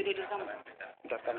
Ini di sana. Datang.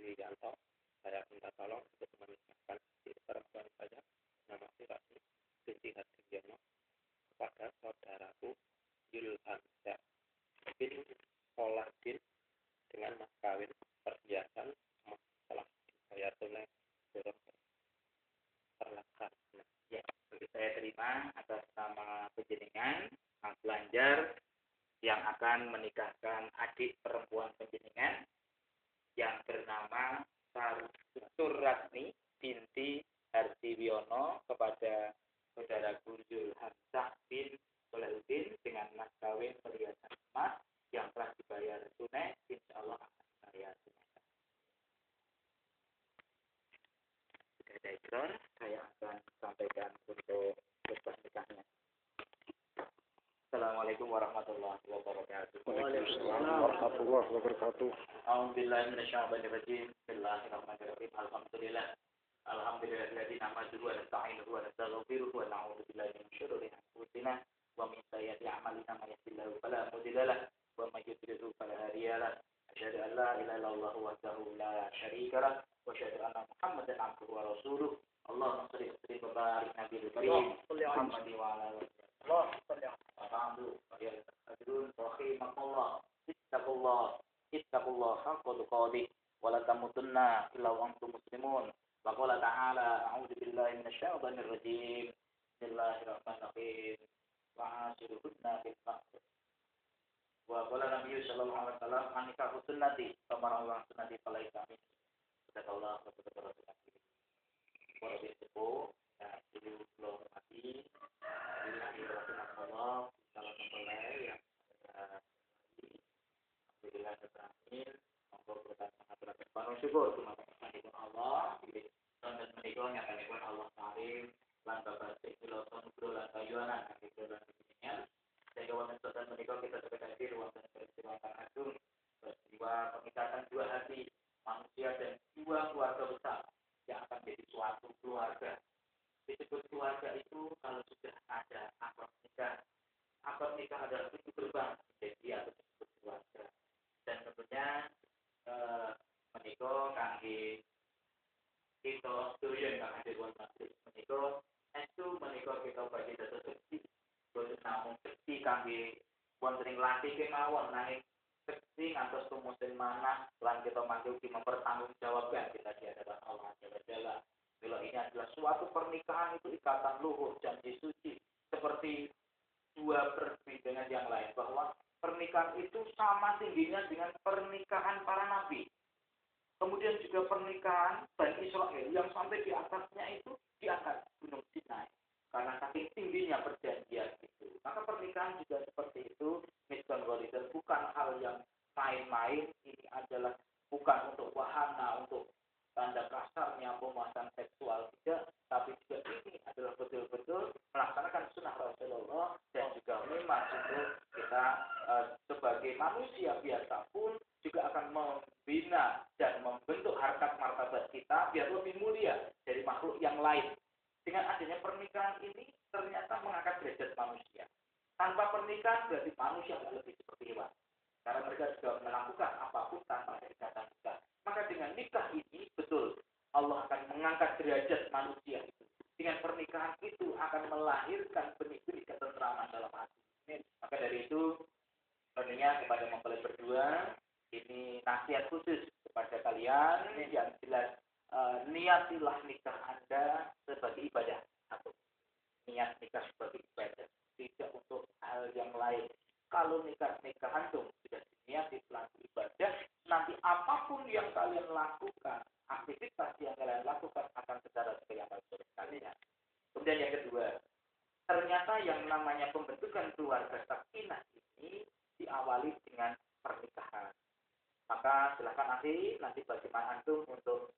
Wijanto, saya minta tolong untuk menikahkan si perempuan saya nama Sirati binti Hadijano kepada saudaraku Yulhamza bin Soladin dengan mas kawin perhiasan emas telah dibayar tunai belum terlaksana. Ya, saya terima atas nama penjenengan Mas Lanjar yang akan menikahkan adik perempuan penjenengan yang bernama Suratni binti Hardiwiono kepada saudara Yul Hamzah bin Solahuddin dengan mas kawin perhiasan emas yang telah dibayar tunai, insya Allah akan saya tunaikan. Jika ada ikrar, saya akan sampaikan untuk khutbah nikahnya. Assalamualaikum warahmatullahi wabarakatuh. Waalaikumsalam warahmatullahi wabarakatuh. A'udzubillahi minasyaitonirrajim. Bismillahirrahmanirrahim. Alhamdulillah. Alhamdulillahilladzi nahmaduhu wa nasta'inuhu wa nastaghfiruhu wa na'udzu billahi min syururi anfusina wa min sayyiati a'malina may yahdihillahu fala mudilla lahu wa may yudlil fala hadiya lahu. Asyhadu an la ilaha illallah wahdahu la syarika lahu wa asyhadu anna Muhammadan abduhu wa rasuluh. Allahumma shalli wa barik nabiyil karim Muhammadin wa ala alihi wa sahbihi. Ittaqullah haqqa tuqatih wa la tamutunna illa wa antum muslimun. Wa qala ta'ala a'udzu billahi minasyaitonir rajim. Bismillahirrahmanirrahim. Wa ashiruhunna bil ma'ruf. Wa qala Nabi sallallahu alaihi wasallam anikahu sunnati wa sunnati falaisa min. Sadaqallah wa sadaqallahu alaihi. Para sepuh dan dulu hormati Allah salam mempelai yang alhamdulillah terakhir mengabulkan penghadiran syukur kepada Allah dan menikah nyatakan Allah Karim lan bapak sekilauan bulan kayuanan kaki bulan dunia sehingga wonten saat menikah kita dapat hadir wonten peristiwa agung peristiwa pernikahan dua hati manusia dan dua keluarga besar yang akan menjadi suatu keluarga. Disebut keluarga itu kalau sudah ada akad nikah. Akad nikah adalah pintu gerbang menjadi atau disebut keluarga. Dan tentunya menikah kangge kita doyan kang ada wong masjid menikah itu menikah kita bagi dasa sekti. Boten namung sekti kangge wonten ing latih kemawon nanging sekti ngantos tumusin manah lan kita mangke mempertanggungjawabkan kita di hadapan Allah Jalla. Kalau ini adalah suatu pernikahan itu ikatan luhur janji suci seperti dua perbedaan yang lain bahwa pernikahan itu sama tingginya dengan pernikahan para nabi. Kemudian juga pernikahan Bani Israel yang sampai di atasnya itu diangkat Gunung Sinai karena saking tingginya perjanjian itu. Maka pernikahan juga seperti itu, miskan walidan bukan hal yang main-main. Ini adalah bukan untuk wahana, untuk tanda kasarnya pemuasan seksual tidak, tapi juga ini adalah betul-betul melaksanakan sunnah Rasulullah dan juga memang untuk kita sebagai manusia biasa pun juga akan membina dan membentuk harkat martabat kita biar lebih mulia yang lain. Dengan adanya pernikahan ini ternyata mengangkat derajat manusia. Tanpa pernikahan berarti manusia tidak lebih seperti hewan. Karena mereka juga melakukan apapun tanpa ada ikatan nikah. Maka dengan nikah ini betul Allah akan mengangkat derajat manusia itu. Dengan pernikahan itu akan melahirkan benih-benih ketentraman dalam hati. Maka dari itu tentunya kepada mempelai berdua ini nasihat khusus kepada kalian yang jelas niatilah nikah Anda sebagai ibadah. Satu, niat nikah sebagai ibadah, tidak untuk hal yang lain. Kalau nikah antum sudah diniati pelaku ibadah, nanti apapun yang kalian lakukan, aktivitas yang kalian lakukan akan secara sebagai amal soleh kalian. Kemudian yang kedua, ternyata yang namanya pembentukan keluarga sakinah ini diawali dengan pernikahan. Maka silakan nanti bagaimana antum untuk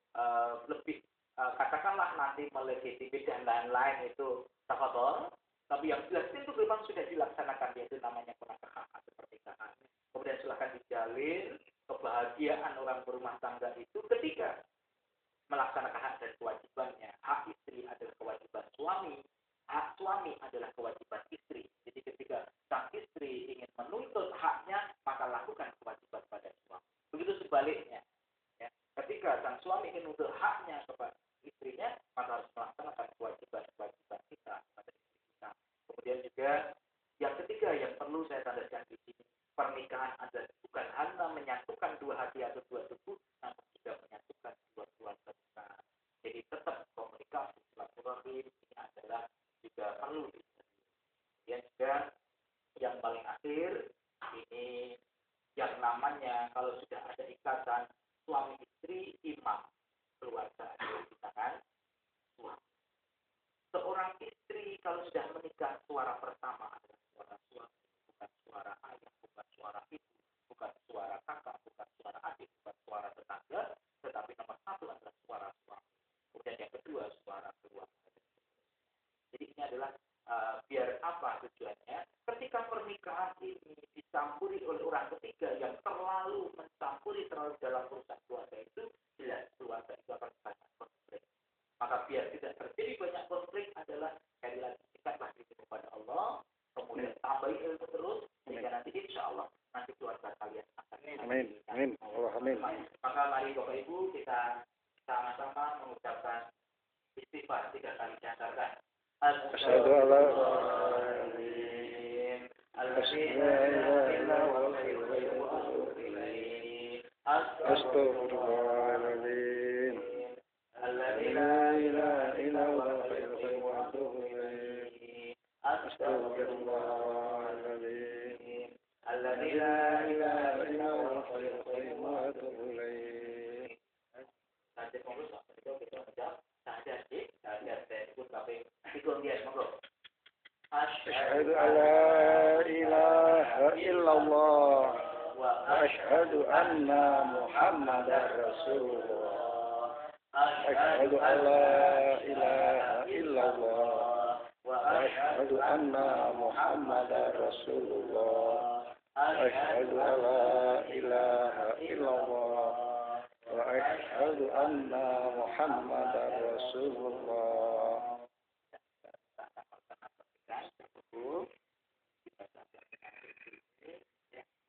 lebih katakanlah nanti melegitimasi dan lain-lain itu tafadhol. Tapi yang jelas itu memang sudah dilaksanakan, yaitu namanya pernikahan atau pernikahan. Kemudian silakan dijalin kebahagiaan orang berumah tangga itu ketika melaksanakan hak dan kewajibannya. Hak istri adalah kewajiban suami, hak suami adalah kewajiban istri. Jadi ketika sang istri ingin menuntut haknya, maka lakukan kewajiban pada suami. Begitu sebaliknya. Ya. Ketika sang suami ingin menuntut haknya kepada istrinya, maka harus melaksanakan kewajiban-kewajiban kita pada istri kita. Kemudian juga yang ketiga yang perlu saya tandaskan di sini, pernikahan adalah bukan hanya menyatukan dua hati atau dua tubuh, namun juga menyatukan dua keluarga besar. Jadi tetap komunikasi silaturahim ini adalah juga perlu dilakukan. Kemudian juga yang paling akhir ini yang namanya kalau sudah ada ikatan suami istri, imam keluarga ada di tangan suami. Seorang istri kalau sudah menikah, suara pertama adalah suara suami, bukan suara ayah, bukan suara ibu, bukan suara kakak, bukan suara adik, bukan suara tetangga, tetapi nomor satu adalah suara suami. Kemudian yang kedua suara keluarga. Jadi ini adalah biar apa tujuannya? Ketika pernikahan ini dicampuri oleh orang ketiga yang terlalu mencampuri terlalu dalam urusan keluarga itu, jelas keluarga itu akan banyak konflik. Maka biar tidak terjadi banyak konflik adalah sekali lagi dekatlah diri kepada Allah, kemudian tambahi ilmu terus, sehingga nanti insya Allah nanti keluarga kalian akan Amin. Amin. Allah amin. Maka mari Bapak Ibu kita sama-sama mengucapkan istighfar 3 kali diantarkan. Asyhadu an la Astaghfirullahaladzim. Alladzi la ilaha illallah hayyul qayyum wa atubu ilaih. Astaghfirullahaladzim. Alladzi la ilaha illallah hayyul qayyum wa atubu ilaih. Nanti monggo kita menjawab saja sih, biar saya ikut tapi ikut dia monggo. Asyhadu an la ilaha illallah wa asyhadu anna Muhammadar Rasulullah. Asyhadu an la ilaha illallah wa asyhadu anna Muhammadar Rasulullah. Asyhadu an la ilaha illallah wa asyhadu anna Muhammadar Rasulullah.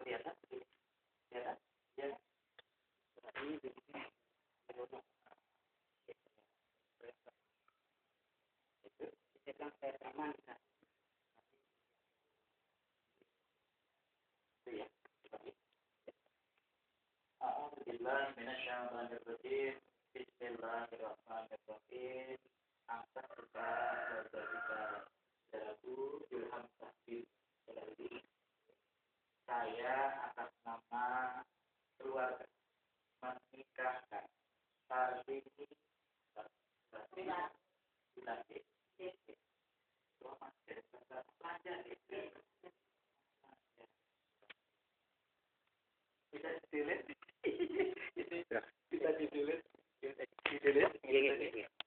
Kelihatan? Ya. Bismillahirrahmanirrahim. Angkat kita Dagu Ilham Sahbil dari saya atas nama keluarga menikahkan Sarbini pelajar